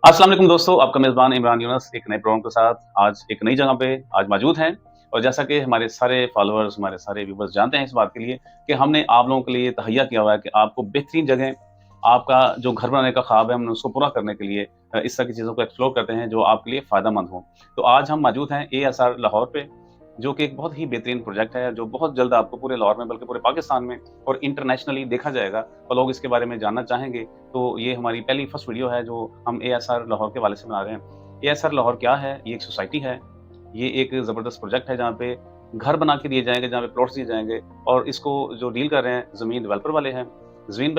अस्सलाम वालेकुम दोस्तों, आपका मेज़बान इमरान यूनुस एक नए प्रोग्राम के साथ आज एक नई जगह पे आज मौजूद हैं। और जैसा कि हमारे सारे फॉलोअर्स, हमारे सारे व्यूअर्स जानते हैं इस बात के लिए कि हमने आप लोगों के लिए तहैया किया हुआ है कि आपको बेहतरीन जगह आपका जो घर बनाने का ख्वाब है, हमने उसको पूरा करने के लिए इस तरह की चीज़ों को एक्सप्लोर करते हैं जो आपके लिए फ़ायदेमंद हों। तो आज हम मौजूद हैं एएसआर लाहौर पे, जो कि एक बहुत ही बेहतरीन प्रोजेक्ट है, जो बहुत जल्द आपको पूरे लाहौर में बल्कि पूरे पाकिस्तान में और इंटरनेशनली देखा जाएगा और लोग इसके बारे में जानना चाहेंगे। तो ये हमारी पहली फर्स्ट वीडियो है जो हम एएसआर लाहौर के हवाले से बना रहे हैं। एएसआर लाहौर क्या है? ये एक सोसाइटी है, ये एक ज़बरदस्त प्रोजेक्ट है जहाँ पे घर बना के दिए जाएँगे, जहाँ पे प्लॉट्स दिए जाएँगे और इसको जो डील कर रहे हैं ज़मीन डेवलपर वाले हैं। ज़मीन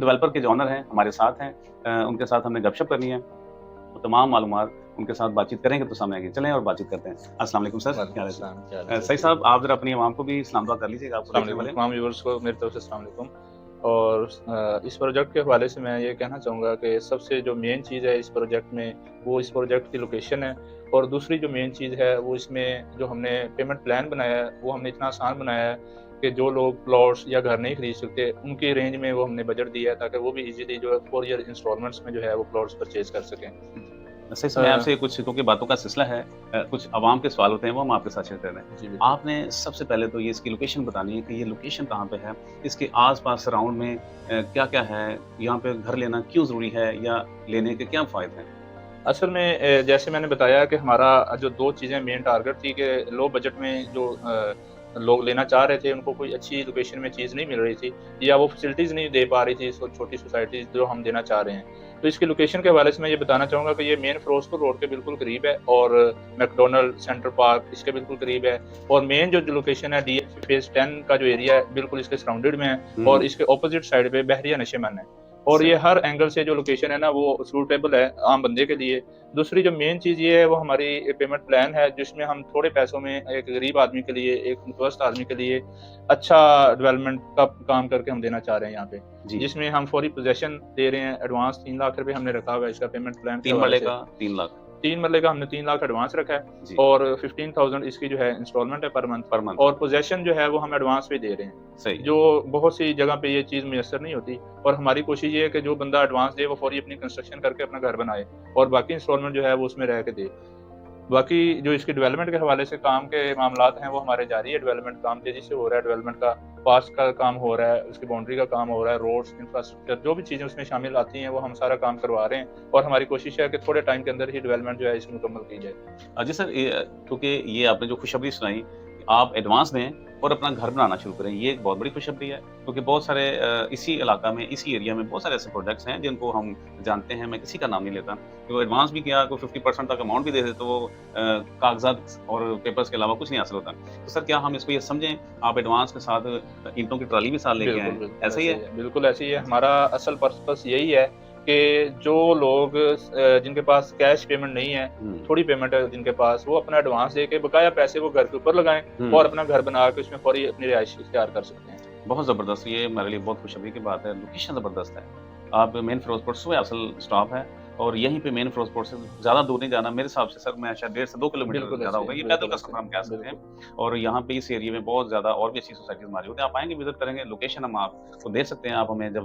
डेवलपर के जो ओनर हैं, हमारे साथ हैं। उनके साथ हमने गपशप करनी है। तो तमाम मालूमात उनके साथ बातचीत करेंगे तो सामने आएगी। चलें और बातचीत करते हैं। अस्सलाम वालेकुम सर, क्या वालेकुम हाल है जी? अस्सलाम, क्या हाल है सर? सईद ठीक साहब है। आप ज़रा अपनी आवाम को भी सलाम दुआ कर लीजिएगा, आपको अस्सलाम देखने वालेकुम वाले हैं। तमाम व्यूअर्स को मेरी तरफ से अस्सलाम वालेकुम। और इस प्रोजेक्ट के हवाले से मैं ये कहना चाहूँगा कि सबसे जो मेन चीज़ है इस प्रोजेक्ट में, वो इस प्रोजेक्ट की लोकेशन है। और दूसरी जो मेन चीज़ है, वो इसमें जो हमने पेमेंट प्लान बनाया है, वो हमने इतना आसान बनाया है कि जो लोग प्लॉट्स या घर नहीं खरीद सकते, उनकी रेंज में वो हमने बजट दिया है ताकि वो भी ईज़िली जो है 4 ईयर इंस्टॉलमेंट्स में जो है वो प्लॉट्स परचेज़ कर सकें। सही समय अ, आपसे कुछ क्योंकि बातों का सिलसिला है, कुछ अवाम के सवाल होते हैं वो हम आपके साथ शेयर कर रहे हैं। जी बिल्कुल। आपने सबसे पहले तो ये इसकी लोकेशन बतानी है कि ये लोकेशन कहाँ पे है? इसके आस-पास सराउंड में क्या-क्या है? यहाँ पे घर लेना क्यों ज़रूरी है या लेने के क्या फ़ायदे हैं? असल में जैसे मैंने बताया कि हमारा जो 2 चीज़ें मेन टारगेट थी कि लो बजट में जो लोग लेना चाह रहे थे, उनको कोई अच्छी लोकेशन में चीज़ नहीं मिल रही थी या वो फैसिलिटीज़ नहीं दे पा रही थी, सो छोटी सोसाइटीज़ जो हम देना चाह रहे हैं। तो इसकी लोकेशन के हवाले से मैं ये बताना चाहूँगा कि ये मेन फिरोज़पुर रोड के बिल्कुल करीब है और मैकडॉनल्ड, सेंट्रल पार्क इसके बिल्कुल करीब है। और मेन जो लोकेशन है डीएफ फेज़ 10 का जो एरिया है, बिल्कुल इसके सराउंडेड में है हुँ, और हुँ। इसके अपोज़िट साइड पे बहरिया नशेमन है। और ये सही। हर एंगल से जो लोकेशन है ना, वो सूटेबल है आम बंदे के लिए। दूसरी जो मेन चीज़ ये है वो हमारी पेमेंट प्लान है जिसमें हम थोड़े पैसों में एक गरीब आदमी के लिए, एक मुतवस्सित आदमी के लिए अच्छा डेवलपमेंट का काम करके हम देना चाह रहे हैं यहाँ पे। जी, जिसमें हम फौरी पोज़ेशन दे रहे हैं, एडवांस 3 लाख रुपए हमने रखा हुआ है इसका पेमेंट प्लान के 3 हवाले मरले से। का 3 लाख। 3 मरले का हमने 3 लाख एडवांस रखा है जी, और 15,000 इसकी जो है इंस्टॉलमेंट है पर मंथ। Per month. और पोज़ेशन जो है वो हम एडवांस पे दे रहे हैं। सही है। जो बहुत सी जगह पे ये चीज़ मुयस्सर नहीं होती और हमारी कोशिश ये है कि जो बंदा एडवांस दे वो फौरी अपनी कंस्ट्रक्शन करके अपना घर बनाए और बाकी इंस्टॉलमेंट जो है वो उसमें रह के दे। बाकी जो इसकी डेवलपमेंट के हवाले से काम के मामलात हैं, वो हमारे जारी है। डेवलपमेंट काम तेज़ी से हो रहा है, डेवलपमेंट का पास का काम हो रहा है, उसकी बाउंड्री का काम हो रहा है, रोड्स, इंफ्रास्ट्रक्चर जो भी चीज़ें उसमें शामिल आती हैं, वो हम सारा काम करवा रहे हैं और हमारी कोशिश है कि थोड़े टाइम के अंदर ही डेवलपमेंट जो है इसकी मुकम्मल की जाए। जी सर, क्योंकि ये आपने जो खुशखबरी सुनाई कि आप एडवांस दें और अपना घर बनाना शुरू करें, ये एक बहुत बड़ी खुशखबरी है। क्योंकि बहुत सारे इसी इलाका में, इसी एरिया में बहुत सारे ऐसे प्रोजेक्ट्स हैं जिनको हम जानते हैं, मैं किसी का नाम नहीं लेता। कि वो एडवांस भी किया, कोई 50% तक अमाउंट भी दे दे तो वो कागज़ात और पेपर्स के अलावा कुछ नहीं हासिल होता। तो सर क्या हम इसको ये समझें, आप एडवांस के साथ ईंटों की ट्राली भी साथ लेके आए बिल्कुल, हैं, बिल्कुल ऐसा ही ऐसे है? ही है। बिल्कुल ऐसे ही है। जी। हमारा असल पर्पस यही है कि जो लोग जिनके पास कैश पेमेंट नहीं है, हुँ। थोड़ी पेमेंट है जिनके पास, वो अपना एडवांस देके बकाया पैसे वो घर के ऊपर लगाएँ और हुँ। अपना घर बना के उसमें फौरी अपनी रिहाइश इख्तियार कर सकते हैं। बहुत ज़बरदस्त, ये मेरे लिए बहुत खुशखबरी की बात है, लोकेशन ज़बरदस्त है। आप मेन फ़िरोज़पुर से असल स्टॉप है और यहीं पे मेन फ़िरोज़पुर से ज़्यादा दूर नहीं जाना, मेरे हिसाब से सर मैं शायद 1.5 से 2 किलोमीटर बिल्कुल ज़्यादा ऐसे होगा, है, ये पैदल बिल्कुल का ऐसे सफ़र है। हम कह सकते बिल्कुल। हैं। और यहाँ पे इस एरिया में बहुत ज़्यादा और भी अच्छी सोसाइटीज़ हमारी होती हैं, आप आएँगे विज़िट करेंगे, लोकेशन हम आपको दे सकते हैं, आप हमें जब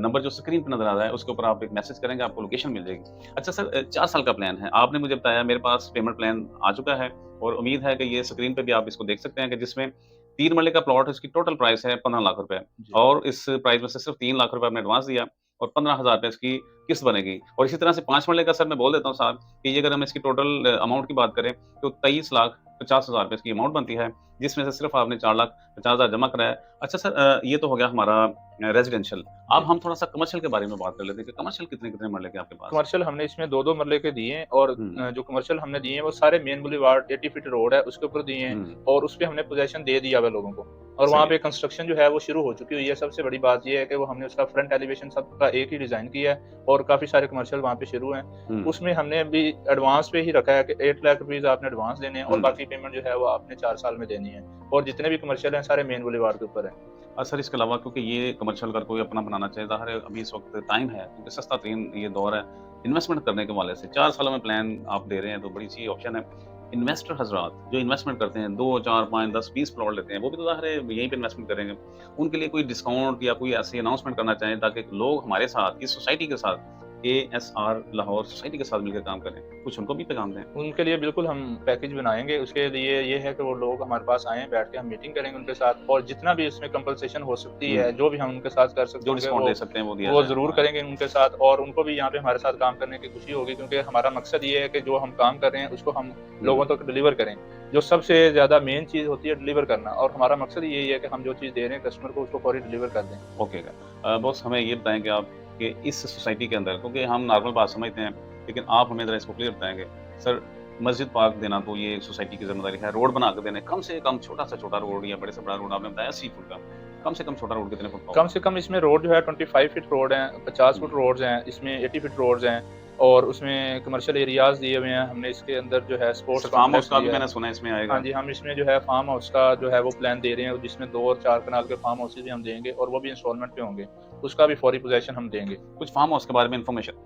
नंबर जो स्क्रीन पे नज़र आ रहा है, उसके ऊपर आप एक मैसेज करेंगे, आपको लोकेशन मिल जाएगी। अच्छा सर, 4 साल का प्लान है, आपने मुझे बताया मेरे पास पेमेंट प्लान आ चुका है और उम्मीद है कि ये स्क्रीन पे भी आप इसको देख सकते हैं कि जिसमें 3 मरले का प्लॉट है, इसकी टोटल प्राइस है 15 लाख रुपए। जी। और इस प्राइस में से सिर्फ़ 3 लाख रुपए आपने एडवांस दिया और 15,000 रुपए इसकी किस्त बनेगी। और इसी तरह से 5 मरले का सर मैं बोल देता हूँ साहब कि ये अगर हम इसकी टोटल अमाउंट की बात करें तो 23,50,000 रुपए इसकी अमाउंट बनती है, जिसमें से सिर्फ़ आपने 4,50,000 जमा कराया है। अच्छा सर, ये तो हो गया हमारा रेज़िडेंशियल। अब जी। हम थोड़ा-सा कमर्शियल के बारे में बात कर लेते हैं कि कमर्शियल कितने-कितने मरले के आपके पास हैं? कमर्शियल हमने इसमें 2-2 मरले के दिए हैं और हुँ, जो कमर्शियल हमने दिए हैं वो सारे मेन बुलेवार्ड 80 फीट रोड है उसके ऊपर दिए हैं हुँ, और उसपे हमने पोज़ेशन दे दिया हुआ है लोगों को। और वहाँ सही है। पे कंस्ट्रक्शन जो है वो शुरू हो चुकी हुई है। सबसे बड़ी बात ये है कि वो हमने उसका फ्रंट एलिवेशन सबका एक ही डिज़ाइन किया है और काफ़ी सारे कमर्शियल वहाँ पे शुरू हैं। हुँ, उसमें हमने अभी एडवांस पे ही रखा है कि 8 लाख रुपीज़ आपने एडवांस देने हैं और हुँ। बाकी पेमेंट जो है वो आपने 4 साल में देनी है। और जितने भी कमर्शियल हैं सारे मेन बुलेवार्ड के ऊपर हैं। सर इसके अलावा क्योंकि ये कमर्शियल अगर कोई अपना बनाना चाहे, ज़ाहिर है अभी इस वक़्त टाइम है क्योंकि सस्ता तरीन ये दौर है, इन्वेस्टमेंट करने के हवाले से 4 सालों में प्लान आप दे रहे हैं तो बड़ी अच्छी ऑप्शन है। इन्वेस्टर हज़रात जो इन्वेस्टमेंट करते हैं 2, 4, 5, 10, 20 प्लॉट लेते हैं, वो भी तो ज़ाहिर है यहीं पे इन्वेस्टमेंट करेंगे। उनके लिए कोई डिस्काउंट या कोई ऐसी अनाउंसमेंट करना चाहें ताकि लोग हमारे साथ, इस सोसाइटी के साथ ASR लाहौर सोसाइटी के साथ मिलकर काम करें, कुछ उनको भी पैगाम दें। उनके लिए बिल्कुल हम पैकेज बनाएँगे, उसके लिए ये है कि वो लोग हमारे पास आएँ, बैठ के हम मीटिंग करेंगे उनके साथ, और जितना भी इसमें कंपनसेशन हो सकती है, जो भी हम उनके साथ कर सकते जो होंगे डिस्काउंट दे सकते हैं वो दिया वो जाए। ज़रूर हाँ। करेंगे उनके साथ, और उनको भी यहाँ पे हमारे साथ काम करने की खुशी होगी, क्योंकि हमारा मकसद ये है कि जो हम काम कर रहे हैं उसको हम लोगों तक डिलीवर करें। जो सबसे ज़्यादा मेन चीज़ होती है डिलीवर करना, और हमारा मकसद यही है कि हम जो चीज़ दे रहे हैं कस्टमर को उसको फौरी डिलीवर कर दें। ओके बॉस हमें ये बताएं कि आप कि इस सोसाइटी के अंदर, क्योंकि हम नॉर्मल बात समझते हैं लेकिन आप हमें ज़रा इसको क्लियर बताएंगे सर। मस्जिद पार्क देना तो ये सोसाइटी की जिम्मेदारी है, रोड बना कर देने, कम से कम छोटा सा छोटा रोड या बड़े से बड़ा रोड, आपने बताया 80 फुट का, कम से कम छोटा रोड कितने फुट का कम होगा? से कम इसमें रोड जो है 25 फीट रोड हैं, 50 फुट रोड्स हैं, इसमें 80 फीट रोड्स हैं, और उसमें कमर्शियल एरियाज़ दिए हुए हैं। हमने इसके अंदर जो है sports sir farm house complex का भी दिया है। मैंने सुना है इसमें हाँ आएगा। जी, हम इसमें जो है फार्म हाउस का जो है वो प्लान दे रहे हैं, जिसमें 2 और 4 कनाल के फार्म हाउसेज़ भी हम देंगे, और वो भी इंस्टॉलमेंट पे होंगे। उसका भी फौरी पोज़ेशन हम देंगे। कुछ फार्म हाउस के बारे में इन्फॉर्मेशन।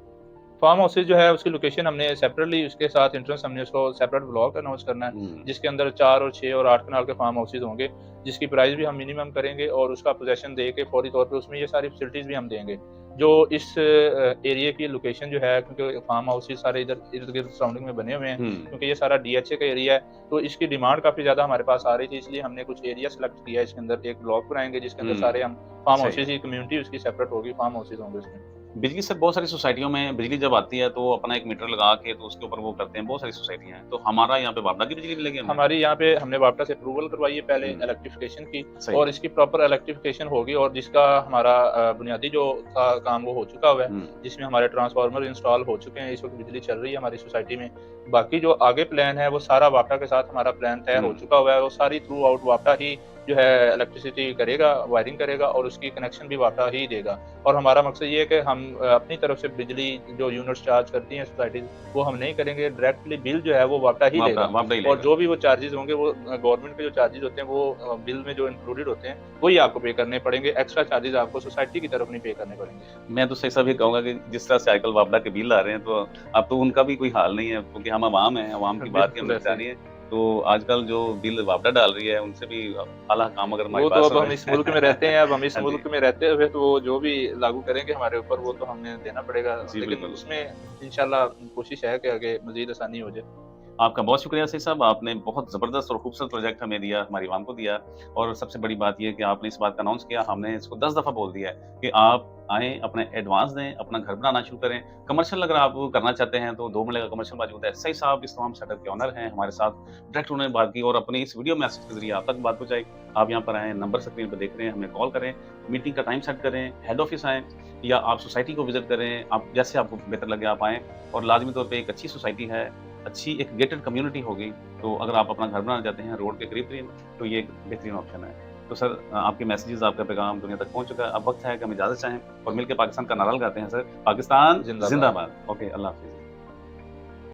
फार्म हाउसेज़ जो है उसकी लोकेशन हमने सेपरेटली, उसके साथ एंट्रेंस हमने उसको सेपरेट ब्लॉक अनाउंस करना है, जिसके अंदर 4 और 6 और 8 कनाल के फार्म हाउसेज़ होंगे, जिसकी प्राइस भी हम मिनिमम करेंगे, और उसका पोज़ेशन दे के फौरी तौर पे उसमें ये सारी फैसिलिटीज़ भी हम देंगे। जो इस एरिया की लोकेशन जो है, क्योंकि फार्म हाउसेज़ सारे इधर इर्द-गिर्द सराउंडिंग में बने हुए हैं, क्योंकि ये सारा DHA का एरिया है, तो इसकी डिमांड काफ़ी ज़्यादा हमारे पास आ रही थी, इसलिए हमने कुछ एरिया सेलेक्ट किया है। इसके अंदर एक ब्लॉक बनाएँगे, जिसके अंदर सारे हम फार्म सही हाउसेज़ की कम्युनिटी उसकी सेपरेट होगी, फार्म हाउसेज़ होंगे उसमें। बिजली सर बहुत सारी सोसाइटियों में बिजली जब आती है तो अपना एक मीटर लगा के तो उसके ऊपर वो करते हैं, बहुत सारी सोसाइटियां हैं, तो हमारा यहाँ पे बाबला की बिजली भी लगी है हमें। हमारी यहाँ पे हमने वापटा से अप्रूवल करवाई है पहले हम्म, इलेक्ट्रिफिकेशन की, सही। और इसकी प्रॉपर इलेक्ट्रिफिकेशन होगी, और जिसका हमारा बुनियादी जो था काम वो हो चुका हुआ है, जिसमें हमारे ट्रांसफार्मर इंस्टॉल हो चुके हैं, इस वक्त बिजली चल रही है हमारी सोसाइटी में। बाकी जो आगे प्लान है वो सारा वापटा के साथ हमारा प्लान तय हो चुका हुआ है, वो सारी थ्रू आउट वापटा ही जो है इलेक्ट्रिसिटी करेगा, वायरिंग करेगा, और उसकी कनेक्शन भी वापटा ही देगा। और हमारा मकसद ये है कि हम अपनी तरफ से बिजली जो यूनिट्स चार्ज करती हैं सोसाइटी, वो हम नहीं करेंगे, डायरेक्टली बिल जो है वो वापटा ही वापडा लेगा, वापडा ही और लेगा। जो भी वो चार्जेस होंगे वो गवर्नमेंट के जो चार्जेस होते हैं वो बिल में जो इंक्लूडेड होते हैं वही आपको पे करने पड़ेंगे। एक्स्ट्रा चार्जेस आपको सोसाइटी की तरफ नहीं पे करने पड़ेंगे। मैं तो सही सब ये कहूंगा कि जिस तरह से आजकल वापडा के बिल आ रहे हैं तो अब तो उनका भी कोई हाल नहीं है, क्योंकि हम आवाम हैं, आवाम की बात की बिल्कुल हमें ऐसे ही। जानी है। तो आजकल जो बिल वापडा डाल रही है उनसे भी आला काम अगर हमारे वो तो पास अब हो हम इस मुल्क में रहते हैं, अब हम इस हाँ जी। मुल्क में रहते हुए तो वो जो भी लागू करेंगे हमारे ऊपर वो तो हमें देना पड़ेगा, जी लेकिन बिल्कुल। उसमें इंशाल्लाह कोशिश है कि आगे मज़ीद आसानी हो जाए। आपका बहुत शुक्रिया सही साहब, आपने बहुत ज़बरदस्त और खूबसूरत प्रोजेक्ट हमें दिया, हमारी आवाम को दिया, और सबसे बड़ी बात ये है कि आपने इस बात का अनाउंस किया, हमने इसको 10 दफ़ा बोल दिया है कि आप आएँ, अपने एडवांस दें, अपना घर बनाना शुरू करें। कमर्शियल अगर आप करना चाहते हैं तो 2 मरले का कमर्शियल मौजूद है। सही साहब इस तमाम सेटअप के ओनर हैं, हमारे साथ डायरेक्ट उन्होंने बात की और अपनी इस वीडियो मैसेज के ज़रिए आप तक बात पहुँचाई। आप यहाँ पर आएँ, नंबर स्क्रीन पे देख रहे हैं, हमें कॉल करें, मीटिंग का टाइम सेट करें, हेड ऑफ़िस आएँ या आप सोसाइटी को विज़िट करें, आप जैसे आपको बेहतर लगे आप आएँ, और लाज़मी तौर पे एक अच्छी सोसाइटी है, अच्छी एक गेटेड कम्युनिटी होगी, तो अगर आप अपना घर बनाना चाहते हैं रोड के करीब-करीब, तो ये एक बेहतरीन ऑप्शन है। तो सर आपके मैसेजेस, आपका पैगाम दुनिया तक पहुँच चुका है, अब वक़्त है कि हम इजाज़त चाहें और मिलके पाकिस्तान का नारा लगाते हैं सर, पाकिस्तान जिंदाबाद। ज़िंदाबाद। ओके, अल्लाह हाफ़िज़।